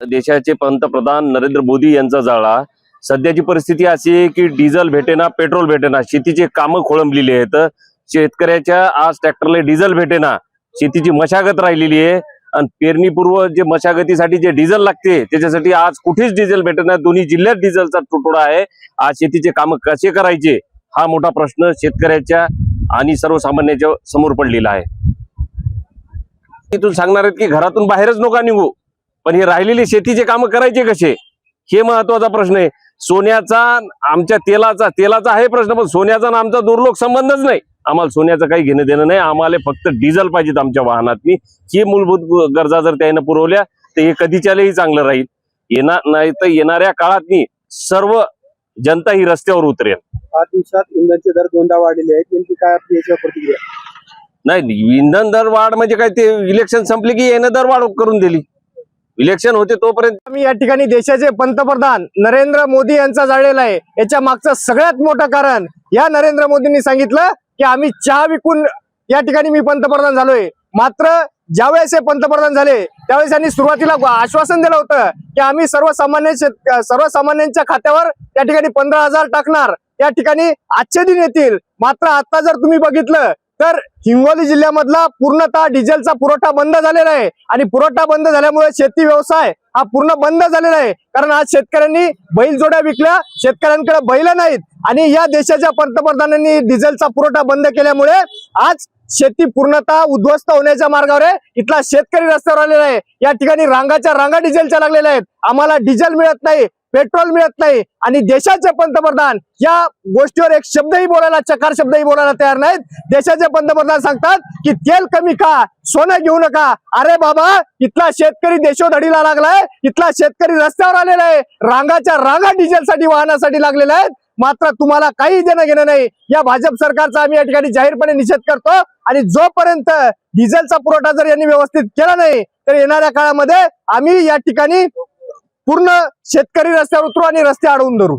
देशाचे पंतप्रधान नरेंद्र मोदी यांचा जाळा। सध्याची परिस्थिती अशी आहे की डिझेल भेटेना, पेट्रोल भेटेना, शेतीचे कामं खोळंबलेली आहेत। शेतकऱ्याच्या आज ट्रॅक्टरला डिझेल भेटेना, शेतीची मशागत राहिलेली आहे आणि पेरणीपूर्व जे मशागतीसाठी जे डिझेल लागते त्याच्यासाठी आज कुठेच डिझेल भेटेना। दोन्ही जिल्ह्यात डिझेलचा तुटवडा आहे। आज शेतीचे कामं कसे करायचे हा मोठा प्रश्न शेतकऱ्याच्या आणि सर्वसामान्यांच्या समोर पडलेला आहे। इथून सांगणार आहेत की घरातून बाहेरच नका निघू, पण हे राहिलेले शेतीचे कामं करायचे कसे हे महत्वाचा प्रश्न आहे। सोन्याचा आमच्या तेलाचा आहे प्रश्न, पण सोन्याचा ना आमचा दुर्लोक संबंधच नाही। आम्हाला सोन्याचं काही घेणं देणं नाही, आम्हाला फक्त डिझेल पाहिजेत आमच्या वाहनातनी। ही मूलभूत गरजा जर त्याने पुरवल्या तर हे कधीच्यालाही चांगलं राहील। नाही तर येणाऱ्या काळात सर्व जनता ही रस्त्यावर उतरेल। 8 दिवसात इंधनचे दर दोनदा वाढलेले आहेत, नेमकी काय आपली याच्यावर प्रतिक्रिया? नाही, इंधन दर वाढ म्हणजे काय, ते इलेक्शन संपले की याने दर वाढ करून दिली। इलेक्शन होते तोपर्यंत आम्ही या ठिकाणी देशाचे पंतप्रधान नरेंद्र मोदी यांचा जाळलेला आहे। याच्या मागचं सगळ्यात मोठं कारण या नरेंद्र मोदींनी सांगितलं की आम्ही चहा विकून या ठिकाणी मी पंतप्रधान झालोय। मात्र ज्यावेळेस हे पंतप्रधान झाले त्यावेळेस त्यांनी सुरुवातीला आश्वासन दिलं होतं की आम्ही सर्वसामान्यांच्या खात्यावर या ठिकाणी 15,000 टाकणार, या ठिकाणी आजचे दिन येतील। मात्र आता जर तुम्ही बघितलं तर हिंगोली जिल्ह्यामधला पूर्णतः डिझेलचा पुरवठा बंद झालेला आहे आणि पुरवठा बंद झाल्यामुळे शेती व्यवसाय हा पूर्ण बंद झालेला आहे। कारण आज शेतकऱ्यांनी बैलजोड्या विकल्या, शेतकऱ्यांकडे बैल नाहीत आणि या देशाच्या पंतप्रधानांनी डिझेलचा पुरवठा बंद केल्यामुळे आज शेती पूर्णतः उद्ध्वस्त होण्याच्या मार्गावर आहे। इथला शेतकरी रस्त्यावर आलेला आहे। या ठिकाणी रांगाच्या रांगा डिझेलच्या लागलेल्या आहेत। आम्हाला डिझेल मिळत नाही, पेट्रोल मिळत नाही आणि देशाचे पंतप्रधान या गोष्टीवर एक शब्दही बोलायला, चकार शब्दही बोलायला तयार नाहीत। देशाचे पंतप्रधान सांगतात की तेल कमी खा, सोनं घेऊ नका। अरे बाबा, इथला शेतकरी देशोधडीला लागलाय, इथला शेतकरी रस्त्यावर आलेला आहे, रांगाच्या रांगा डिझेलसाठी वाहनासाठी लागलेल्या आहेत। मात्र तुम्हाला काही देणं घेणं नाही। या भाजप सरकारचा आम्ही या ठिकाणी जाहीरपणे निषेध करतो आणि जोपर्यंत डिझेलचा पुरवठा जर यांनी व्यवस्थित केला नाही तर येणाऱ्या काळामध्ये आम्ही या ठिकाणी पूर्ण शेतकरी रस्त्यावर उतरू आणि रस्ते अडवून धरू।